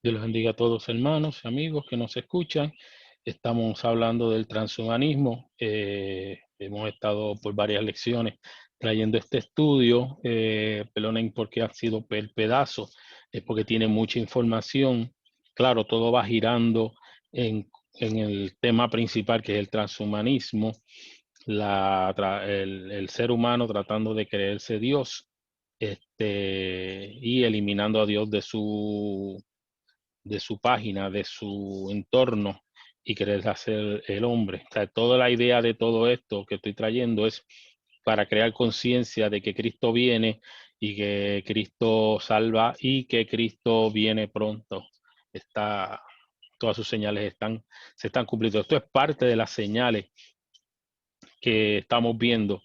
Dios los bendiga a todos, hermanos y amigos que nos escuchan. Estamos hablando del transhumanismo. Hemos estado por varias lecciones trayendo este estudio. Perdonen porque ha sido el pedazo, es porque tiene mucha información. Claro, todo va girando en el tema principal, que es el transhumanismo, el ser humano tratando de creerse Dios, y eliminando a Dios de su página, de su entorno, y querer hacer el hombre. O sea, toda la idea de todo esto que estoy trayendo es para crear conciencia de que Cristo viene y que Cristo salva y que Cristo viene pronto. Todas sus señales se están cumpliendo. Esto es parte de las señales que estamos viendo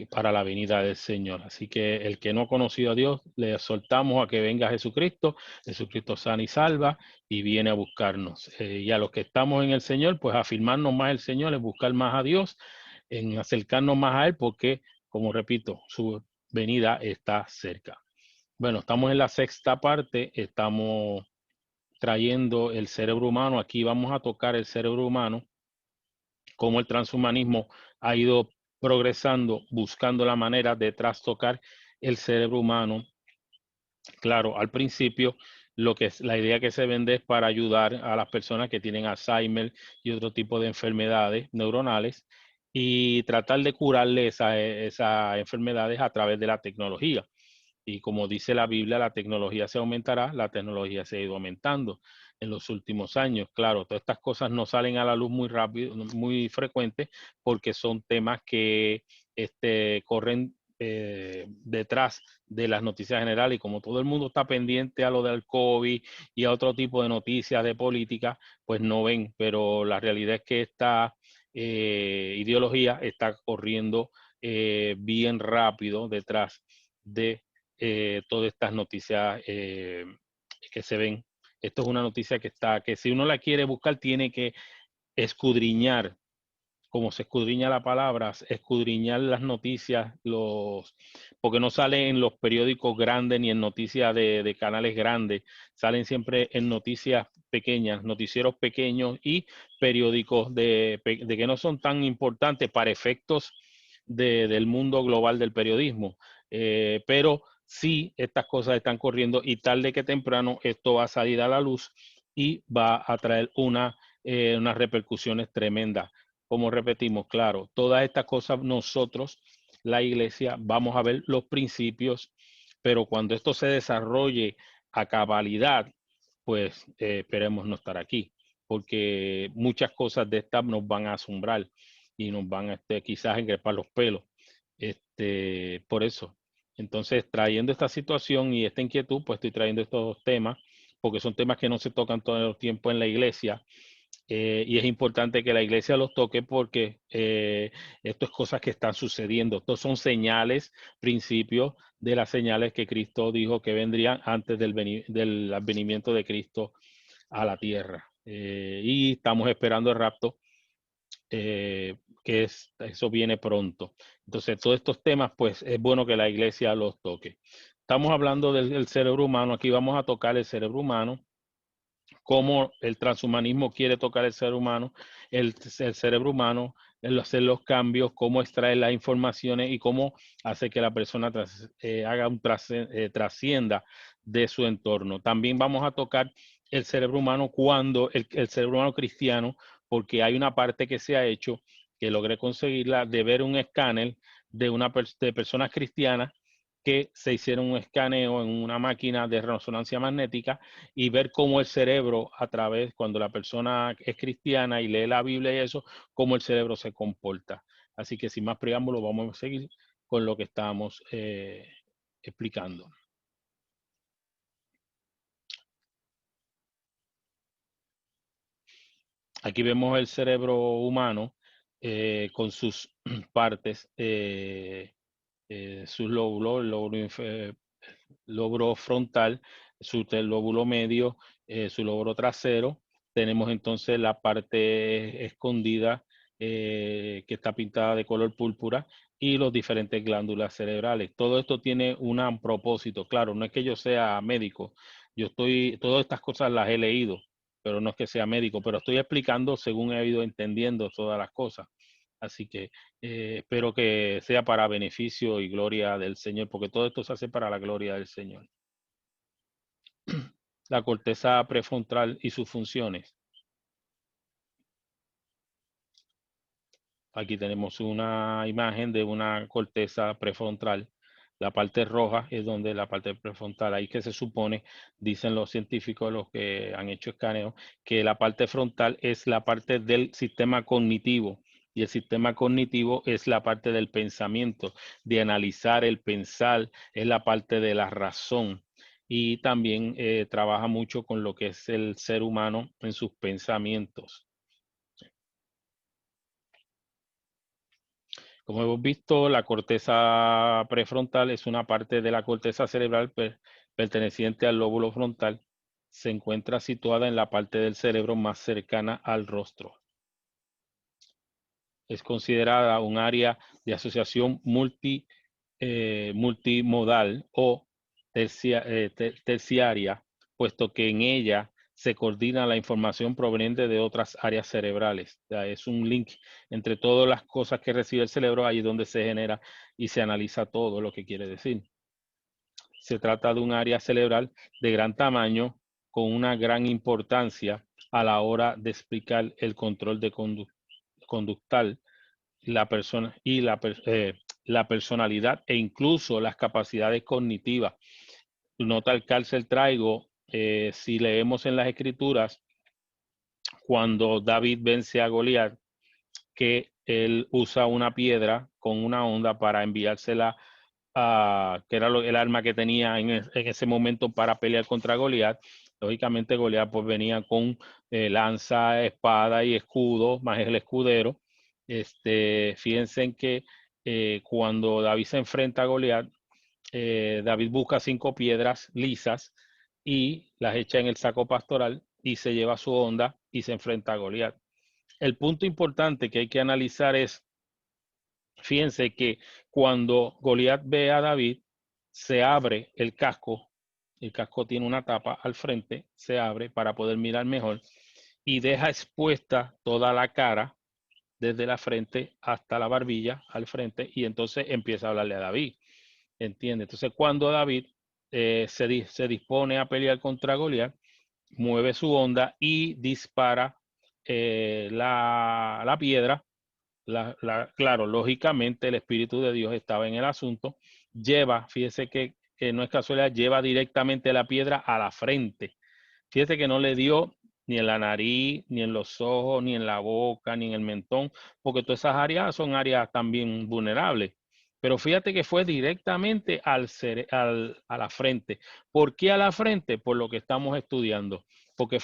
para la venida del Señor. Así que el que no ha conocido a Dios, le exhortamos a que venga Jesucristo. Jesucristo sana y salva y viene a buscarnos. Y a los que estamos en el Señor, pues afirmarnos más el Señor, es buscar más a Dios, en acercarnos más a Él, porque, como repito, su venida está cerca. Bueno, estamos en la sexta parte, estamos trayendo el cerebro humano. Aquí vamos a tocar el cerebro humano, cómo el transhumanismo ha ido progresando, buscando la manera de trastocar el cerebro humano. Claro, al principio la idea que se vende es para ayudar a las personas que tienen Alzheimer y otro tipo de enfermedades neuronales, y tratar de curarle esas enfermedades a través de la tecnología. Y como dice la Biblia, la tecnología se aumentará, la tecnología se ha ido aumentando en los últimos años. Claro, todas estas cosas no salen a la luz muy rápido, muy frecuente, porque son temas que corren detrás de las noticias generales, y como todo el mundo está pendiente a lo del COVID y a otro tipo de noticias de política, pues no ven, pero la realidad es que esta ideología está corriendo bien rápido detrás de todas estas noticias que se ven. Esto es una noticia que si uno la quiere buscar, tiene que escudriñar, como se escudriña la palabra, escudriñar las noticias, porque no salen en los periódicos grandes ni en noticias de canales grandes, salen siempre en noticias pequeñas, noticieros pequeños y periódicos de que no son tan importantes para efectos del mundo global del periodismo. Pero sí, estas cosas están corriendo, y tarde que temprano esto va a salir a la luz y va a traer unas repercusiones tremendas. Como repetimos, claro, todas estas cosas nosotros, la iglesia, vamos a ver los principios, pero cuando esto se desarrolle a cabalidad, pues esperemos no estar aquí, porque muchas cosas de estas nos van a asombrar y nos van a quizás engrepar los pelos. Por eso, entonces, trayendo esta situación y esta inquietud, pues estoy trayendo estos temas, porque son temas que no se tocan todo el tiempo en la iglesia. Y es importante que la iglesia los toque, porque esto es cosas que están sucediendo. Estos son señales, principios de las señales que Cristo dijo que vendrían antes del advenimiento de Cristo a la tierra. Y estamos esperando el rapto, eso viene pronto. Entonces, todos estos temas, pues es bueno que la iglesia los toque. Estamos hablando del cerebro humano. Aquí vamos a tocar el cerebro humano, cómo el transhumanismo quiere tocar el ser humano, el cerebro humano, el hacer los cambios, cómo extraer las informaciones y cómo hace que la persona trascienda de su entorno. También vamos a tocar el cerebro humano, cuando el cerebro humano cristiano, porque hay una parte que se ha hecho, que logré conseguirla, de ver un escáner de personas cristianas que se hicieron un escaneo en una máquina de resonancia magnética, y ver cómo el cerebro, cuando la persona es cristiana y lee la Biblia y eso, cómo el cerebro se comporta. Así que sin más preámbulos, vamos a seguir con lo que estábamos explicando. Aquí vemos el cerebro humano con sus partes, sus lóbulos, lóbulo frontal, su lóbulo medio, su lóbulo trasero. Tenemos entonces la parte escondida, que está pintada de color púrpura, y los diferentes glándulas cerebrales. Todo esto tiene un propósito. Claro, no es que yo sea médico, todas estas cosas las he leído, pero no es que sea médico, pero estoy explicando según he ido entendiendo todas las cosas. Así que espero que sea para beneficio y gloria del Señor, porque todo esto se hace para la gloria del Señor. La corteza prefrontal y sus funciones. Aquí tenemos una imagen de una corteza prefrontal. La parte roja es donde la parte prefrontal, ahí que se supone, dicen los científicos, los que han hecho escaneo, que la parte frontal es la parte del sistema cognitivo. Y el sistema cognitivo es la parte del pensamiento, de analizar el pensar, es la parte de la razón. Y también trabaja mucho con lo que es el ser humano en sus pensamientos. Como hemos visto, la corteza prefrontal es una parte de la corteza cerebral perteneciente al lóbulo frontal. Se encuentra situada en la parte del cerebro más cercana al rostro. Es considerada un área de asociación multimodal o terciaria, puesto que en ella se coordina la información proveniente de otras áreas cerebrales. O sea, es un link entre todas las cosas que recibe el cerebro, ahí es donde se genera y se analiza todo lo que quiere decir. Se trata de un área cerebral de gran tamaño con una gran importancia a la hora de explicar el control de conductal, la persona y la personalidad e incluso las capacidades cognitivas. Nota el cárcel traigo, si leemos en las escrituras, cuando David vence a Goliat, que él usa una piedra con una onda para enviársela que era el arma que tenía en ese momento para pelear contra Goliat. Lógicamente Goliat pues venía con lanza, espada y escudo, más el escudero. Fíjense en que cuando David se enfrenta a Goliat, David busca 5 piedras lisas y las echa en el saco pastoral y se lleva su onda y se enfrenta a Goliat. El punto importante que hay que analizar es, fíjense que cuando Goliat ve a David, se abre el casco tiene una tapa al frente, se abre para poder mirar mejor y deja expuesta toda la cara desde la frente hasta la barbilla al frente y entonces empieza a hablarle a David. ¿Entiende? Entonces cuando David se dispone a pelear contra Goliat, mueve su onda y dispara la piedra. Claro, lógicamente el Espíritu de Dios estaba en el asunto. Fíjese que no es casualidad, lleva directamente la piedra a la frente. Fíjese que no le dio ni en la nariz, ni en los ojos, ni en la boca, ni en el mentón, porque todas esas áreas son áreas también vulnerables. Pero fíjate que fue directamente a la frente. ¿Por qué a la frente? Por lo que estamos estudiando. Porque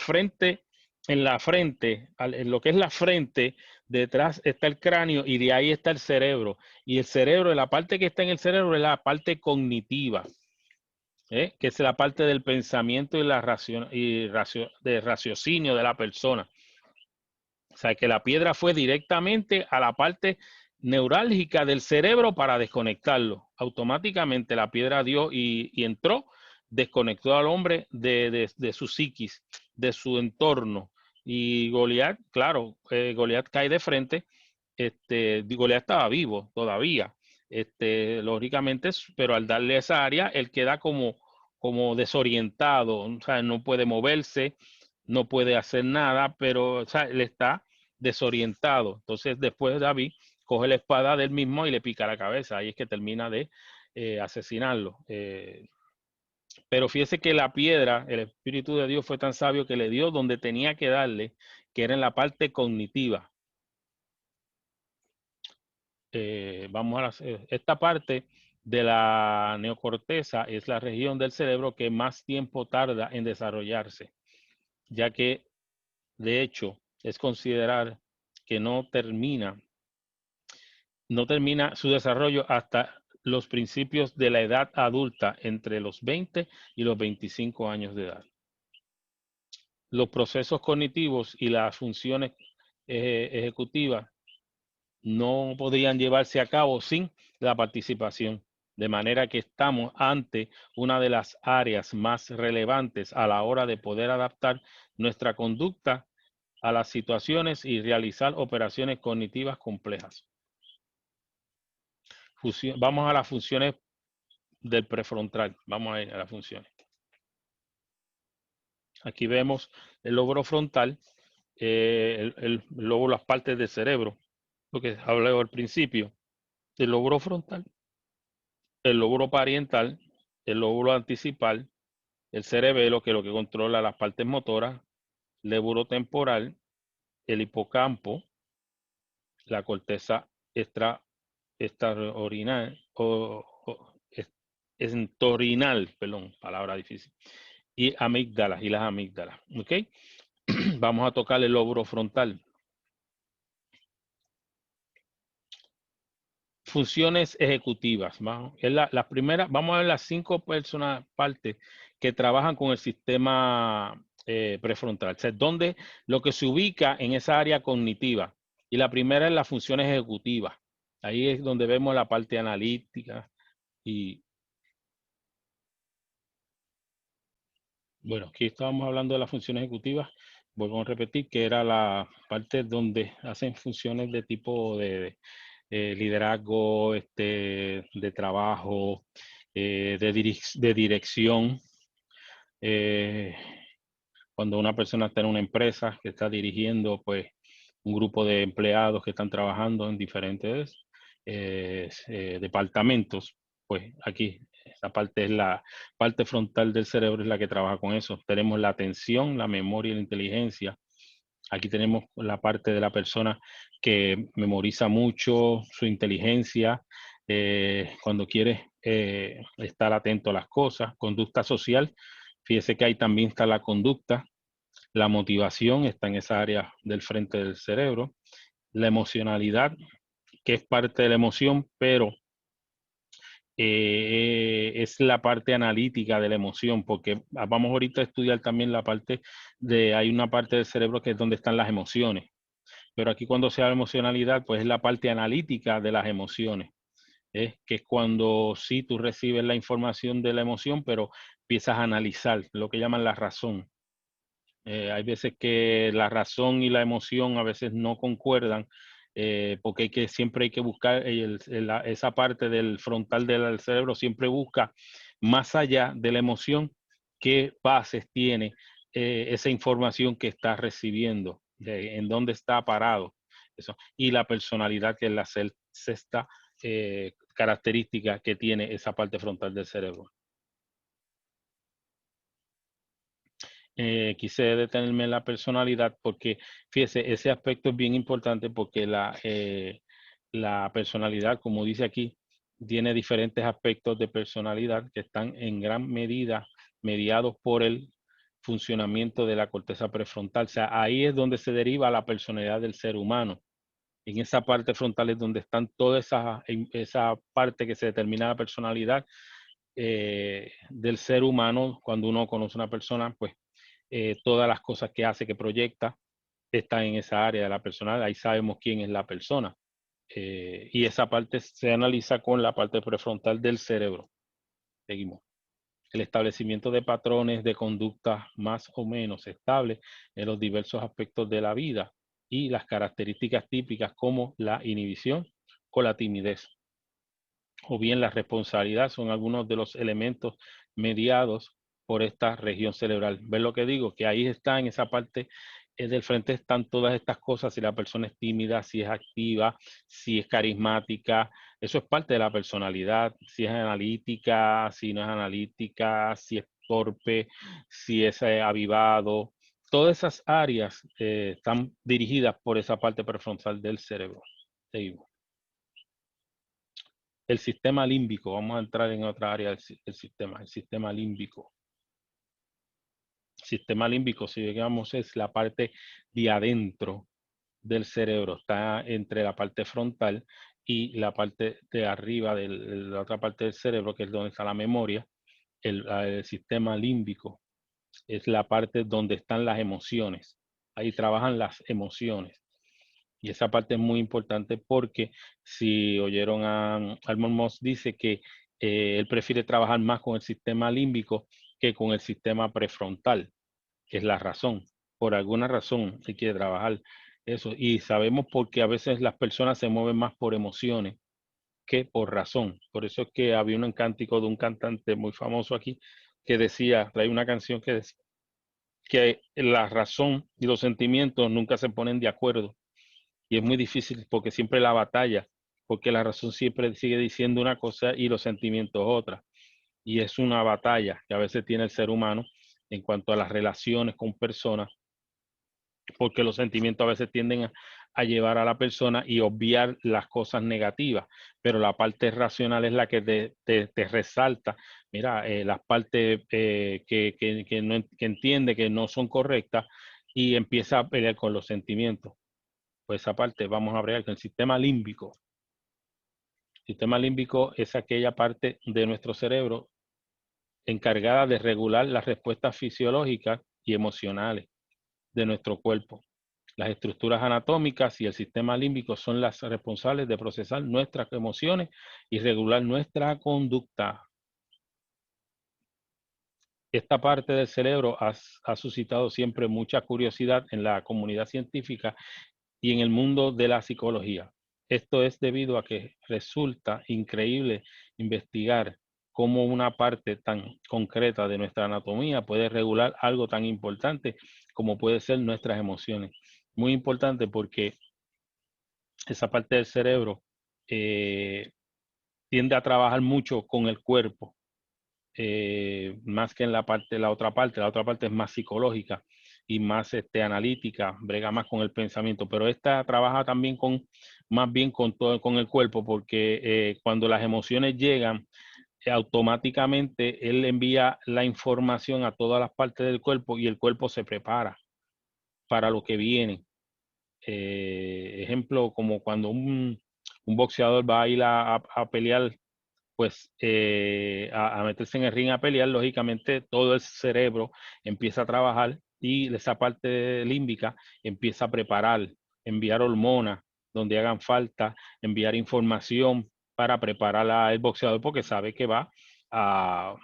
en la frente, en lo que es la frente, detrás está el cráneo y de ahí está el cerebro. Y el cerebro, la parte que está en el cerebro es la parte cognitiva. Que es la parte del pensamiento y de raciocinio de la persona. O sea, que la piedra fue directamente a la parte neurálgica del cerebro para desconectarlo. Automáticamente la piedra dio y entró, desconectó al hombre de su psiquis, de su entorno. Y Goliat, claro, Goliat cae de frente. Goliat estaba vivo todavía. Lógicamente, pero al darle esa área, él queda como desorientado, o sea, no puede moverse, no puede hacer nada, pero o sea, él está desorientado. Entonces después David coge la espada del mismo y le pica la cabeza, ahí es que termina de asesinarlo. Pero fíjese que la piedra, el Espíritu de Dios fue tan sabio que le dio donde tenía que darle, que era en la parte cognitiva. Esta parte de la neocorteza es la región del cerebro que más tiempo tarda en desarrollarse, ya que de hecho es considerar que no termina su desarrollo hasta los principios de la edad adulta, entre los 20 y los 25 años de edad. Los procesos cognitivos y las funciones ejecutivas no podrían llevarse a cabo sin la participación De manera que estamos ante una de las áreas más relevantes a la hora de poder adaptar nuestra conducta a las situaciones y realizar operaciones cognitivas complejas. Vamos a las funciones del prefrontal. Vamos a ir a las funciones. Aquí vemos el lóbulo frontal, el lóbulo, las partes del cerebro, lo que hablé al principio. El lóbulo frontal, el lóbulo parietal, el lóbulo anticipal, el cerebelo, que es lo que controla las partes motoras, el lóbulo temporal, el hipocampo, la corteza extraorinal entorhinal, perdón, palabra difícil, y amígdalas y las amígdalas. ¿Ok? Vamos a tocar el lóbulo frontal. Funciones ejecutivas. Vamos a ver las 5 partes que trabajan con el sistema prefrontal. O sea, donde lo que se ubica en esa área cognitiva. Y la primera es las funciones ejecutivas. Ahí es donde vemos la parte analítica. Y bueno, aquí estábamos hablando de las funciones ejecutivas. Vuelvo a repetir que era la parte donde hacen funciones de tipo de liderazgo, de trabajo, de dirección. Cuando una persona está en una empresa que está dirigiendo, pues, un grupo de empleados que están trabajando en diferentes departamentos, pues aquí esa parte es la parte frontal del cerebro, es la que trabaja con eso. Tenemos la atención, la memoria y la inteligencia. Aquí tenemos la parte de la persona que memoriza mucho, su inteligencia, cuando quiere estar atento a las cosas. Conducta social, fíjese que ahí también está la conducta. La motivación está en esa área del frente del cerebro. La emocionalidad, que es parte de la emoción, pero es la parte analítica de la emoción, porque vamos ahorita a estudiar también la parte hay una parte del cerebro que es donde están las emociones. Pero aquí cuando se habla de emocionalidad, pues es la parte analítica de las emociones. Que es cuando sí tú recibes la información de la emoción, pero empiezas a analizar lo que llaman la razón. Hay veces que la razón y la emoción a veces no concuerdan, porque siempre hay que buscar esa parte del frontal del cerebro, siempre busca más allá de la emoción qué bases tiene esa información que está recibiendo, en dónde está parado. Eso. Y la personalidad, que es la sexta característica que tiene esa parte frontal del cerebro. Quise detenerme en la personalidad porque, fíjese, ese aspecto es bien importante porque la personalidad, como dice aquí, tiene diferentes aspectos de personalidad que están en gran medida mediados por el funcionamiento de la corteza prefrontal. O sea, ahí es donde se deriva la personalidad del ser humano. En esa parte frontal es donde están toda esa parte que se determina la personalidad del ser humano. Cuando uno conoce a una persona, pues todas las cosas que hace, que proyecta, están en esa área de la personalidad. Ahí sabemos quién es la persona. Y esa parte se analiza con la parte prefrontal del cerebro. Seguimos. El establecimiento de patrones de conducta más o menos estables en los diversos aspectos de la vida y las características típicas como la inhibición o la timidez, o bien la responsabilidad, son algunos de los elementos mediados por esta región cerebral. ¿Ves lo que digo? Que ahí está, en esa parte del frente están todas estas cosas: si la persona es tímida, si es activa, si es carismática. Eso es parte de la personalidad. Si es analítica, si no es analítica, si es torpe, si es avivado. Todas esas áreas están dirigidas por esa parte prefrontal del cerebro. Seguimos. El sistema límbico, vamos a entrar en otra área del sistema, el sistema límbico. El sistema límbico, si digamos, es la parte de adentro del cerebro, está entre la parte frontal y la parte de arriba de la otra parte del cerebro, que es donde está la memoria. El sistema límbico es la parte donde están las emociones. Ahí trabajan las emociones. Y esa parte es muy importante porque, si oyeron a Almond Moss, dice que Él prefiere trabajar más con el sistema límbico que con el sistema prefrontal, que es la razón. Por alguna razón él quiere trabajar eso. Y sabemos porque a veces las personas se mueven más por emociones que por razón. Por eso es que había un cántico de un cantante muy famoso aquí que decía, trae una canción que decía que la razón y los sentimientos nunca se ponen de acuerdo. Y es muy difícil porque siempre la batalla, porque la razón siempre sigue diciendo una cosa y los sentimientos otra. Y es una batalla que a veces tiene el ser humano en cuanto a las relaciones con personas, porque los sentimientos a veces tienden a llevar a la persona y obviar las cosas negativas, pero la parte racional es la que te resalta, mira, las partes que entiende que no son correctas y empieza a pelear con los sentimientos. Pues esa parte vamos a bregar con el sistema límbico. El sistema límbico es aquella parte de nuestro cerebro encargada de regular las respuestas fisiológicas y emocionales de nuestro cuerpo. Las estructuras anatómicas y el sistema límbico son las responsables de procesar nuestras emociones y regular nuestra conducta. Esta parte del cerebro ha suscitado siempre mucha curiosidad en la comunidad científica y en el mundo de la psicología. Esto es debido a que resulta increíble investigar cómo una parte tan concreta de nuestra anatomía puede regular algo tan importante como puede ser nuestras emociones. Muy importante porque esa parte del cerebro eh, tiende a trabajar mucho con el cuerpo, más que en la otra parte. La otra parte es más psicológica y más analítica, brega más con el pensamiento, pero esta trabaja también más bien con todo, con el cuerpo, porque cuando las emociones llegan, automáticamente él envía la información a todas las partes del cuerpo y el cuerpo se prepara para lo que viene. Ejemplo, como cuando un boxeador va a ir a pelear, pues a meterse en el ring a pelear, lógicamente todo el cerebro empieza a trabajar y esa parte límbica empieza a preparar, enviar hormonas donde hagan falta, enviar información para preparar al boxeador porque sabe que va a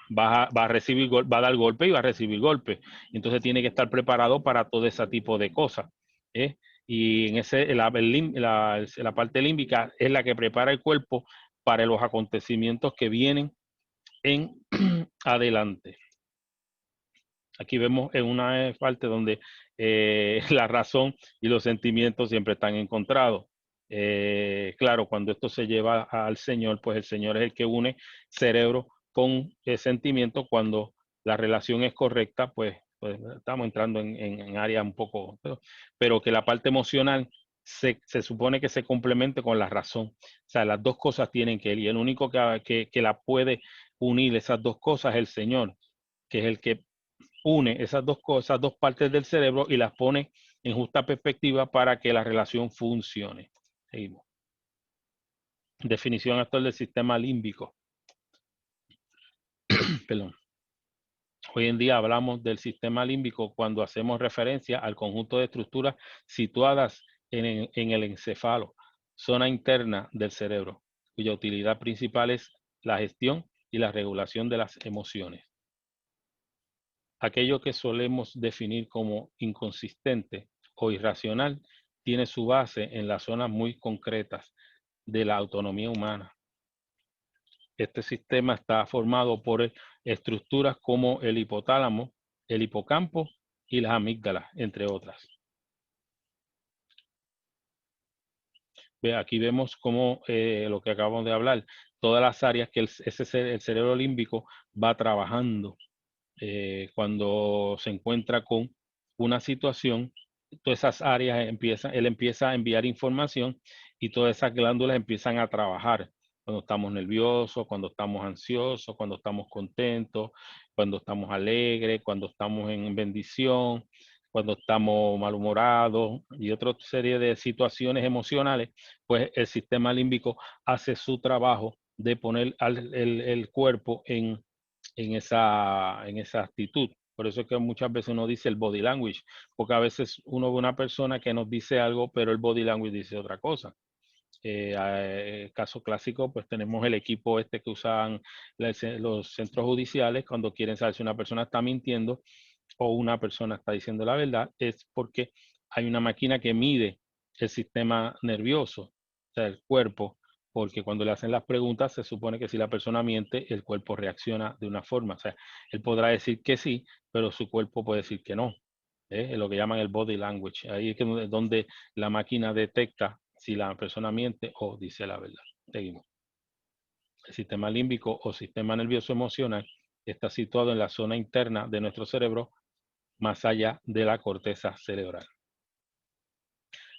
recibir, va a dar golpe y va a recibir golpe. Entonces tiene que estar preparado para todo ese tipo de cosas. ¿eh? Y en la parte límbica es la que prepara el cuerpo para los acontecimientos que vienen en adelante. Aquí vemos en una parte donde la razón y los sentimientos siempre están encontrados. Claro, cuando esto se lleva al Señor, pues el Señor es el que une cerebro con sentimiento. Cuando la relación es correcta, pues estamos entrando en áreas un poco, pero que la parte emocional se supone que se complemente con la razón. O sea, las dos cosas tienen que ir, y el único que la puede unir esas dos cosas es el Señor, que es el que une esas dos cosas, dos partes del cerebro y las pone en justa perspectiva para que la relación funcione. Seguimos. Definición actual del sistema límbico. Perdón. Hoy en día hablamos del sistema límbico cuando hacemos referencia al conjunto de estructuras situadas en el encéfalo, zona interna del cerebro, cuya utilidad principal es la gestión y la regulación de las emociones. Aquello que solemos definir como inconsistente o irracional tiene su base en las zonas muy concretas de la autonomía humana. Este sistema está formado por estructuras como el hipotálamo, el hipocampo y las amígdalas, entre otras. Aquí vemos cómo lo que acabamos de hablar, todas las áreas que el cerebro límbico va trabajando cuando se encuentra con una situación, todas esas áreas él empieza a enviar información y todas esas glándulas empiezan a trabajar. Cuando estamos nerviosos, cuando estamos ansiosos, cuando estamos contentos, cuando estamos alegres, cuando estamos en bendición, cuando estamos malhumorados y otra serie de situaciones emocionales, pues el sistema límbico hace su trabajo de poner el cuerpo en esa actitud. Por eso es que muchas veces uno dice el body language, porque a veces uno ve una persona que nos dice algo, pero el body language dice otra cosa. Caso clásico, pues tenemos el equipo que usan los centros judiciales cuando quieren saber si una persona está mintiendo o una persona está diciendo la verdad, es porque hay una máquina que mide el sistema nervioso, o sea, el cuerpo, porque cuando le hacen las preguntas se supone que si la persona miente, el cuerpo reacciona de una forma. O sea, él podrá decir que sí, pero su cuerpo puede decir que no. Es lo que llaman el body language. Ahí es donde la máquina detecta si la persona miente o dice la verdad. Seguimos. El sistema límbico o sistema nervioso emocional está situado en la zona interna de nuestro cerebro, más allá de la corteza cerebral.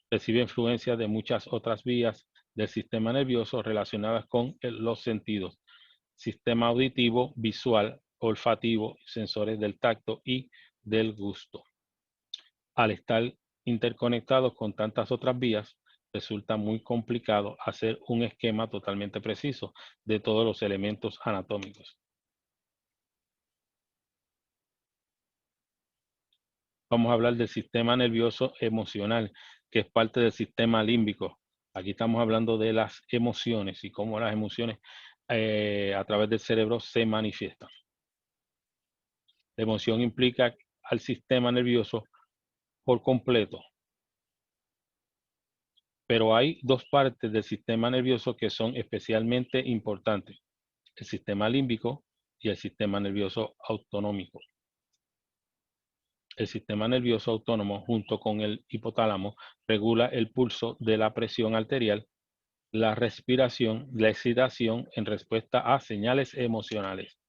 Recibe influencia de muchas otras vías del sistema nervioso relacionadas con los sentidos: sistema auditivo, visual, olfativo, sensores del tacto y del gusto. Al estar interconectados con tantas otras vías, resulta muy complicado hacer un esquema totalmente preciso de todos los elementos anatómicos. Vamos a hablar del sistema nervioso emocional, que es parte del sistema límbico. Aquí estamos hablando de las emociones y cómo las emociones a través del cerebro se manifiestan. La emoción implica al sistema nervioso por completo. Pero hay dos partes del sistema nervioso que son especialmente importantes: el sistema límbico y el sistema nervioso autonómico. El sistema nervioso autónomo, junto con el hipotálamo, regula el pulso de la presión arterial, la respiración, la excitación en respuesta a señales emocionales.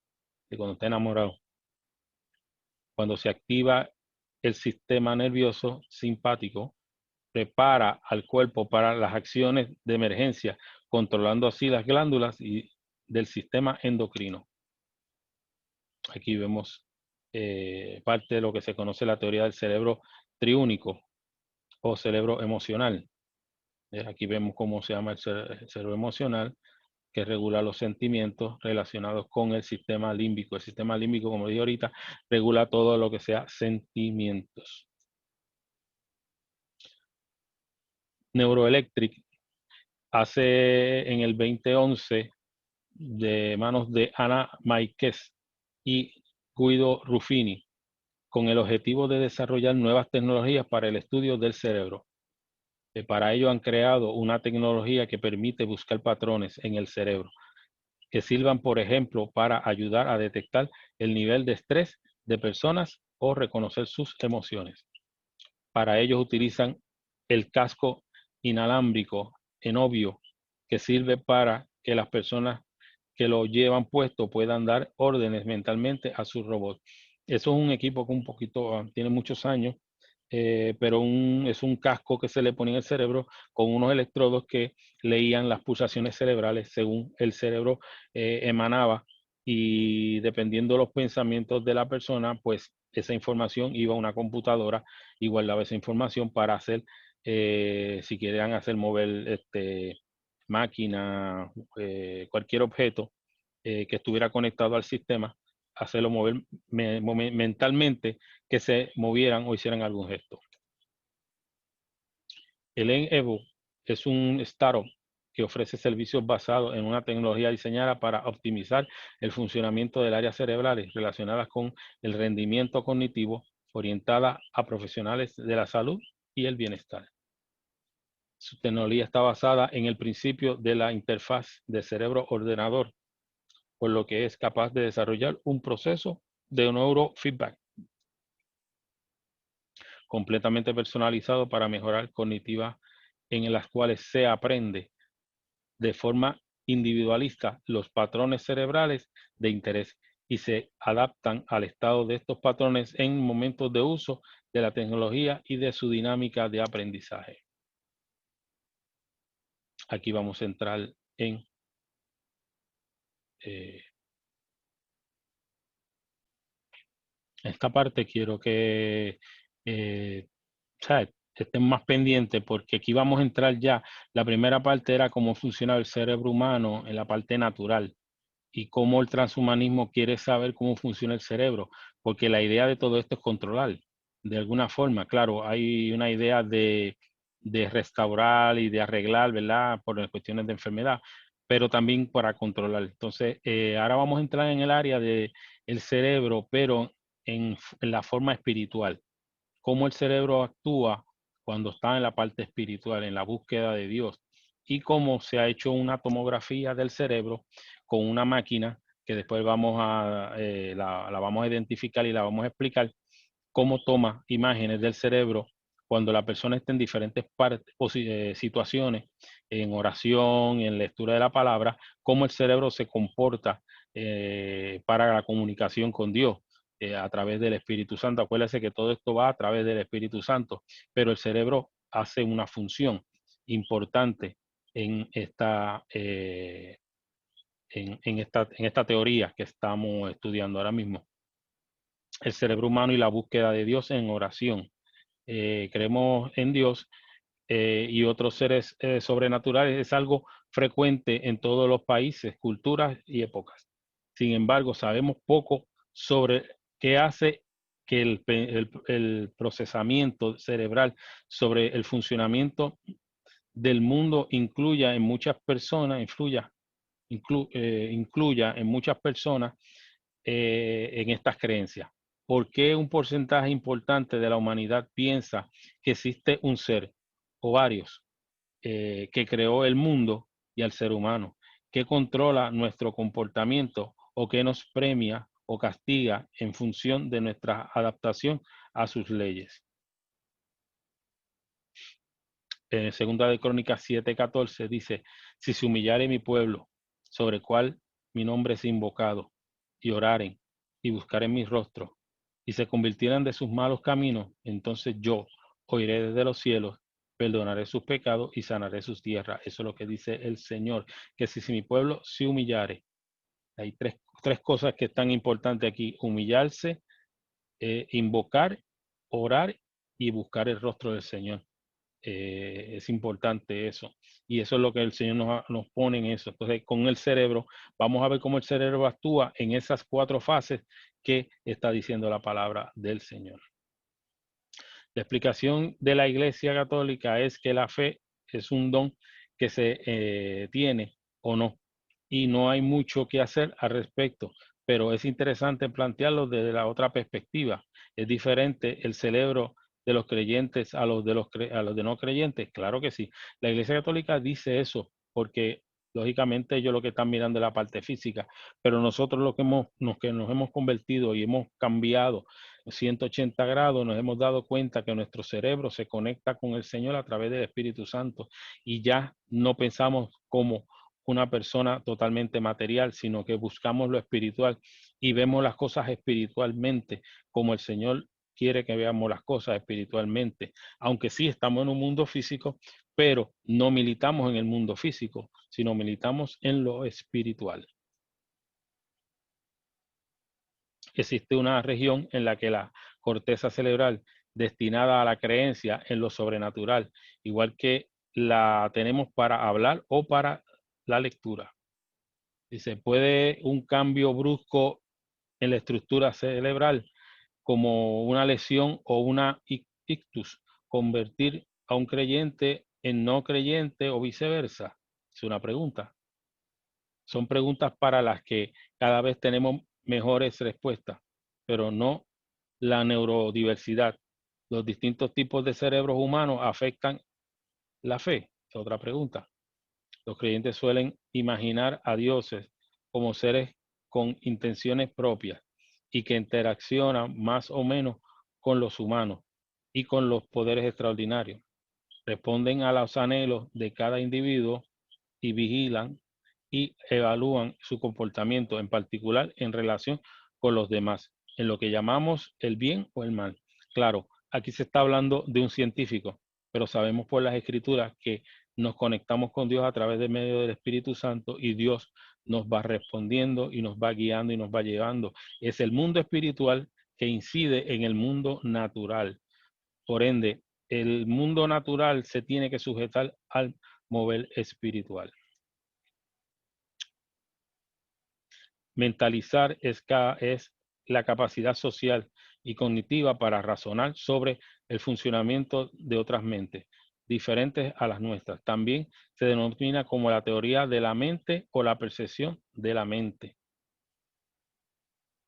Y cuando está enamorado, cuando se activa el sistema nervioso simpático, prepara al cuerpo para las acciones de emergencia, controlando así las glándulas y del sistema endocrino. Aquí vemos parte de lo que se conoce la teoría del cerebro triúnico o cerebro emocional. Aquí vemos cómo se llama el cerebro emocional, que regula los sentimientos relacionados con el sistema límbico. El sistema límbico, como dije ahorita, regula todo lo que sea sentimientos. Neuroelectric hace en el 2011, de manos de Ana Máiquez y Guido Ruffini, con el objetivo de desarrollar nuevas tecnologías para el estudio del cerebro. Para ello han creado una tecnología que permite buscar patrones en el cerebro, que sirvan, por ejemplo, para ayudar a detectar el nivel de estrés de personas o reconocer sus emociones. Para ello utilizan el casco inalámbrico Enovio, que sirve para que las personas que lo llevan puesto puedan dar órdenes mentalmente a su robot. Eso es un equipo que un poquito, tiene muchos años, pero es un casco que se le ponía en el cerebro con unos electrodos que leían las pulsaciones cerebrales según el cerebro emanaba, y dependiendo de los pensamientos de la persona, pues esa información iba a una computadora y guardaba esa información para hacer, si querían hacer mover máquina, cualquier objeto que estuviera conectado al sistema, hacerlo mover mentalmente, que se movieran o hicieran algún gesto. El Evo es un startup que ofrece servicios basados en una tecnología diseñada para optimizar el funcionamiento del área cerebral relacionadas con el rendimiento cognitivo, orientada a profesionales de la salud y el bienestar. Su tecnología está basada en el principio de la interfaz de cerebro-ordenador, por lo que es capaz de desarrollar un proceso de neurofeedback completamente personalizado para mejorar cognitiva, en las cuales se aprende de forma individualista los patrones cerebrales de interés y se adaptan al estado de estos patrones en momentos de uso de la tecnología y de su dinámica de aprendizaje. Aquí vamos a entrar en esta parte. Quiero que estén más pendientes, porque aquí vamos a entrar ya. La primera parte era cómo funciona el cerebro humano en la parte natural y cómo el transhumanismo quiere saber cómo funciona el cerebro, porque la idea de todo esto es controlar de alguna forma. Claro, hay una idea de de restaurar y de arreglar, ¿verdad? Por cuestiones de enfermedad, pero también para controlar. Entonces, ahora vamos a entrar en el área del cerebro, pero en la forma espiritual. Cómo el cerebro actúa cuando está en la parte espiritual, en la búsqueda de Dios, y cómo se ha hecho una tomografía del cerebro con una máquina que después la vamos a identificar y la vamos a explicar, cómo toma imágenes del cerebro cuando la persona está en diferentes situaciones, en oración, en lectura de la palabra, cómo el cerebro se comporta para la comunicación con Dios a través del Espíritu Santo. Acuérdense que todo esto va a través del Espíritu Santo, pero el cerebro hace una función importante en esta teoría que estamos estudiando ahora mismo. El cerebro humano y la búsqueda de Dios en oración. Creemos en Dios y otros seres sobrenaturales es algo frecuente en todos los países, culturas y épocas. Sin embargo, sabemos poco sobre qué hace que el procesamiento cerebral sobre el funcionamiento del mundo incluya en muchas personas en estas creencias. ¿Por qué un porcentaje importante de la humanidad piensa que existe un ser o varios que creó el mundo y al ser humano, que controla nuestro comportamiento o que nos premia o castiga en función de nuestra adaptación a sus leyes? En Segunda de Crónicas 7:14 dice: si se humillare mi pueblo, sobre el cual mi nombre es invocado, y oraren y buscaren mi rostro, y se convirtieran de sus malos caminos, entonces yo oiré desde los cielos, perdonaré sus pecados y sanaré sus tierras. Eso es lo que dice el Señor, que si mi pueblo se humillare. Hay tres cosas que están importantes aquí: humillarse, invocar, orar y buscar el rostro del Señor. Es importante eso. Y eso es lo que el Señor nos pone en eso. Entonces, con el cerebro, vamos a ver cómo el cerebro actúa en esas 4 fases que está diciendo la palabra del Señor. La explicación de la Iglesia Católica es que la fe es un don que se tiene o no. Y no hay mucho que hacer al respecto, pero es interesante plantearlo desde la otra perspectiva. ¿Es diferente el cerebro de los creyentes a los de no creyentes? Claro que sí. La Iglesia Católica dice eso porque lógicamente ellos lo que están mirando es la parte física, pero nosotros que nos hemos convertido y hemos cambiado 180 grados, nos hemos dado cuenta que nuestro cerebro se conecta con el Señor a través del Espíritu Santo y ya no pensamos como una persona totalmente material, sino que buscamos lo espiritual y vemos las cosas espiritualmente, como el Señor quiere que veamos las cosas espiritualmente. Aunque sí estamos en un mundo físico, pero no militamos en el mundo físico, sino militamos en lo espiritual. Existe una región en la que la corteza cerebral destinada a la creencia en lo sobrenatural, igual que la tenemos para hablar o para la lectura. Dice, ¿puede un cambio brusco en la estructura cerebral, como una lesión o una ictus, convertir a un creyente en no creyente o viceversa? Es una pregunta. Son preguntas para las que cada vez tenemos mejores respuestas, pero no la neurodiversidad. Los distintos tipos de cerebros humanos afectan la fe. Es otra pregunta. Los creyentes suelen imaginar a dioses como seres con intenciones propias y que interaccionan más o menos con los humanos y con los poderes extraordinarios. Responden a los anhelos de cada individuo y vigilan y evalúan su comportamiento, en particular en relación con los demás, en lo que llamamos el bien o el mal. Claro, aquí se está hablando de un científico, pero sabemos por las escrituras que nos conectamos con Dios a través del medio del Espíritu Santo y Dios nos va respondiendo y nos va guiando y nos va llevando. Es el mundo espiritual que incide en el mundo natural. Por ende, el mundo natural se tiene que sujetar al mover espiritual. Mentalizar es la capacidad social y cognitiva para razonar sobre el funcionamiento de otras mentes. diferentes a las nuestras. También se denomina como la teoría de la mente o la percepción de la mente.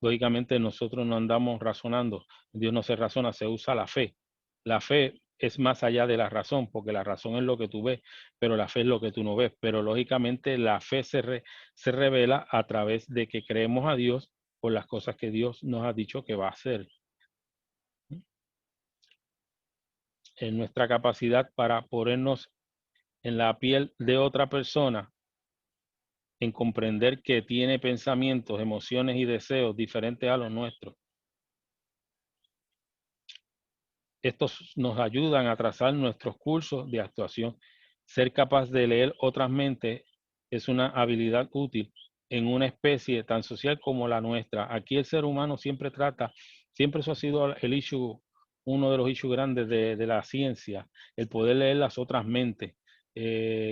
Lógicamente nosotros no andamos razonando, Dios no se razona, se usa la fe. La fe es más allá de la razón, porque la razón es lo que tú ves, pero la fe es lo que tú no ves. Pero lógicamente la fe se revela a través de que creemos a Dios por las cosas que Dios nos ha dicho que va a hacer. En nuestra capacidad para ponernos en la piel de otra persona, en comprender que tiene pensamientos, emociones y deseos diferentes a los nuestros. Estos nos ayudan a trazar nuestros cursos de actuación. Ser capaz de leer otras mentes es una habilidad útil en una especie tan social como la nuestra. Aquí el ser humano siempre eso ha sido el issue, uno de los issues grandes de la ciencia, el poder leer las otras mentes.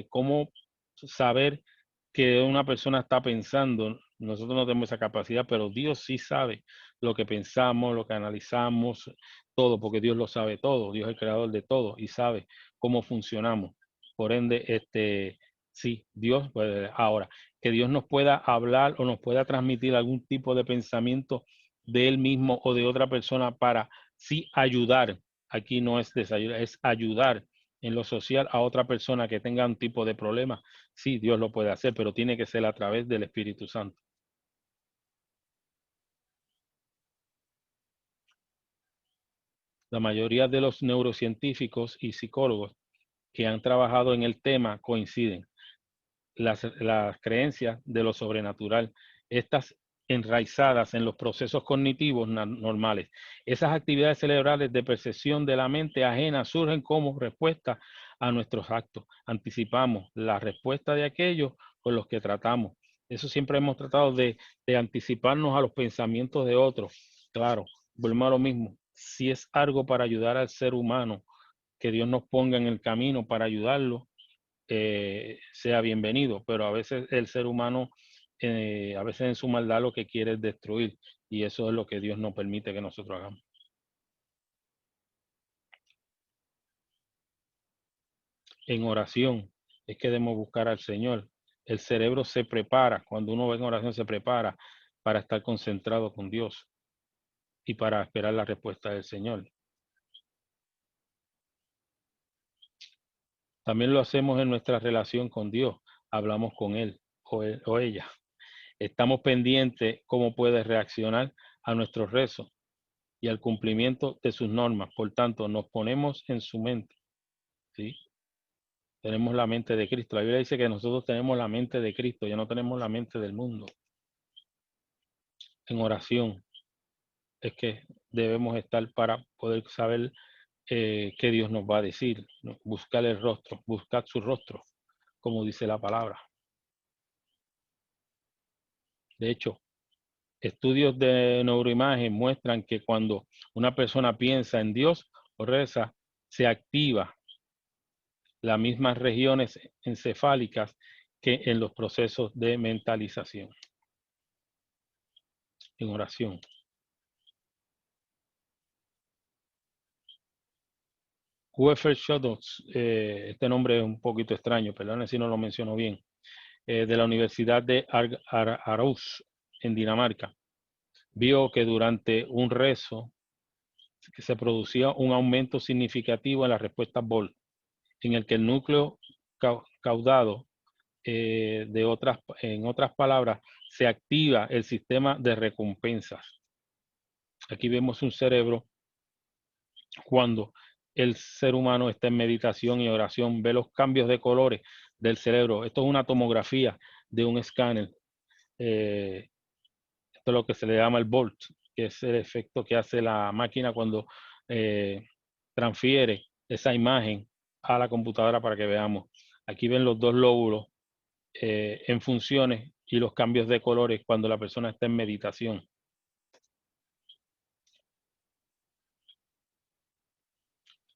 Cómo saber que una persona está pensando. Nosotros no tenemos esa capacidad, pero Dios sí sabe lo que pensamos, lo que analizamos, todo, porque Dios lo sabe todo. Dios es el creador de todo y sabe cómo funcionamos. Por ende, sí, Dios, pues ahora, que Dios nos pueda hablar o nos pueda transmitir algún tipo de pensamiento de Él mismo o de otra persona para sí ayudar. Aquí no es desayudar, es ayudar en lo social a otra persona que tenga un tipo de problema. Sí, Dios lo puede hacer, pero tiene que ser a través del Espíritu Santo. La mayoría de los neurocientíficos y psicólogos que han trabajado en el tema coinciden. Las creencias de lo sobrenatural, estas enraizadas en los procesos cognitivos normales. Esas actividades cerebrales de percepción de la mente ajena surgen como respuesta a nuestros actos. Anticipamos la respuesta de aquellos con los que tratamos. Eso siempre hemos tratado de anticiparnos a los pensamientos de otros. Claro, volvemos a lo mismo. Si es algo para ayudar al ser humano, que Dios nos ponga en el camino para ayudarlo, sea bienvenido, pero a veces el ser humano, a veces en su maldad lo que quiere es destruir, y eso es lo que Dios no permite que nosotros hagamos. En oración es que debemos buscar al Señor. El cerebro se prepara, cuando uno va en oración se prepara para estar concentrado con Dios y para esperar la respuesta del Señor. También lo hacemos en nuestra relación con Dios, hablamos con Él o ella. Estamos pendientes cómo puede reaccionar a nuestros rezos y al cumplimiento de sus normas. Por tanto, nos ponemos en su mente, ¿sí? Tenemos la mente de Cristo. La Biblia dice que nosotros tenemos la mente de Cristo, ya no tenemos la mente del mundo. En oración es que debemos estar para poder saber qué Dios nos va a decir, ¿no? Buscar el rostro, buscar su rostro, como dice la palabra. De hecho, estudios de neuroimagen muestran que cuando una persona piensa en Dios o reza, se activa las mismas regiones encefálicas que en los procesos de mentalización. En oración. Wefer Shodox, este nombre es un poquito extraño, perdón si no lo menciono bien, de la Universidad de Aarhus, en Dinamarca, vio que durante un rezo que se producía un aumento significativo en la respuesta Bolt, en el que el núcleo caudado, en otras palabras, se activa el sistema de recompensas. Aquí vemos un cerebro cuando el ser humano está en meditación y oración, ve los cambios de colores del cerebro. Esto es una tomografía de un escáner. Esto es lo que se le llama el Bolt, que es el efecto que hace la máquina cuando transfiere esa imagen a la computadora para que veamos. Aquí ven los dos lóbulos en funciones y los cambios de colores cuando la persona está en meditación.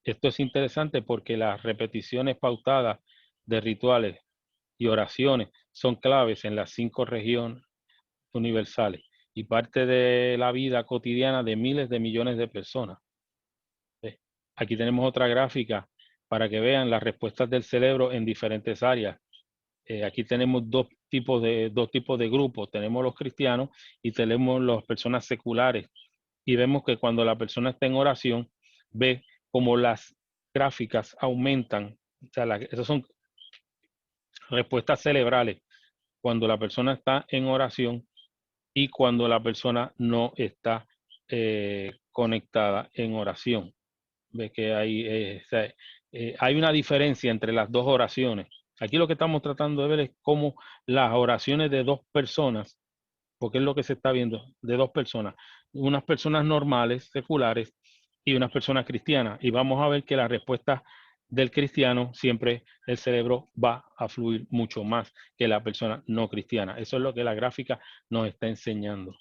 Esto es interesante porque las repeticiones pautadas de rituales y oraciones son claves en las 5 regiones universales y parte de la vida cotidiana de miles de millones de personas. Aquí tenemos otra gráfica para que vean las respuestas del cerebro en diferentes áreas. Aquí tenemos dos tipos de grupos. Tenemos los cristianos y tenemos las personas seculares. Y vemos que cuando la persona está en oración, ve como las gráficas aumentan. O sea, esas son respuestas cerebrales cuando la persona está en oración y cuando la persona no está conectada en oración. Ve que hay una diferencia entre las dos oraciones. Aquí lo que estamos tratando de ver es cómo las oraciones de dos personas, porque es lo que se está viendo, de dos personas, unas personas normales, seculares, y unas personas cristianas. Y vamos a ver que la respuesta del cristiano siempre el cerebro va a fluir mucho más que la persona no cristiana. Eso es lo que la gráfica nos está enseñando.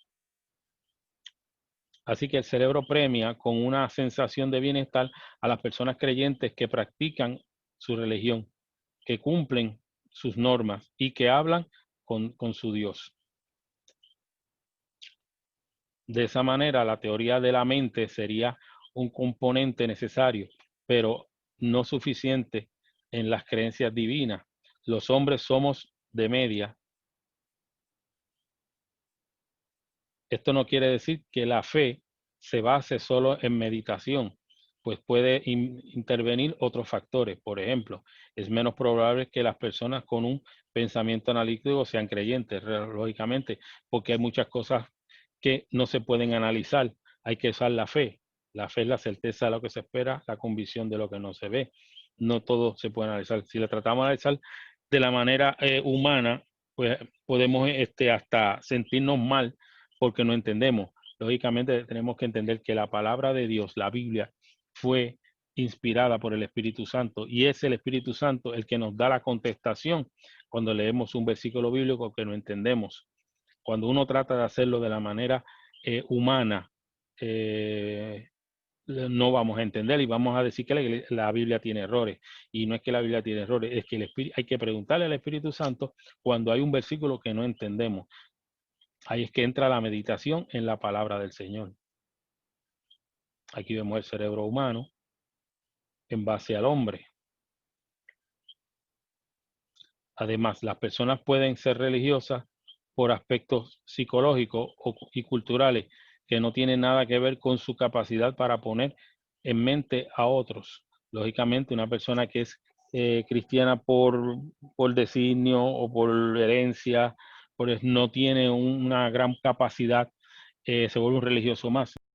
Así que el cerebro premia con una sensación de bienestar a las personas creyentes que practican su religión, que cumplen sus normas y que hablan con su Dios. De esa manera, la teoría de la mente sería un componente necesario, pero no suficiente en las creencias divinas. Los hombres somos de media. Esto no quiere decir que la fe se base solo en meditación, pues puede intervenir otros factores. Por ejemplo, es menos probable que las personas con un pensamiento analítico sean creyentes, lógicamente, porque hay muchas cosas que no se pueden analizar. Hay que usar la fe. La fe es la certeza de lo que se espera, la convicción de lo que no se ve. No todo se puede analizar. Si le tratamos de analizar de la manera humana, pues podemos hasta sentirnos mal porque no entendemos. Lógicamente tenemos que entender que la palabra de Dios, la Biblia, fue inspirada por el Espíritu Santo y es el Espíritu Santo el que nos da la contestación cuando leemos un versículo bíblico que no entendemos. Cuando uno trata de hacerlo de la manera humana, no vamos a entender y vamos a decir que la Biblia tiene errores. Y no es que la Biblia tiene errores, es que hay que preguntarle al Espíritu Santo cuando hay un versículo que no entendemos. Ahí es que entra la meditación en la palabra del Señor. Aquí vemos el cerebro humano en base al hombre. Además, las personas pueden ser religiosas por aspectos psicológicos y culturales que no tienen nada que ver con su capacidad para poner en mente a otros. Lógicamente, una persona que es cristiana por designio o por herencia, no tiene una gran capacidad, se vuelve un religioso más.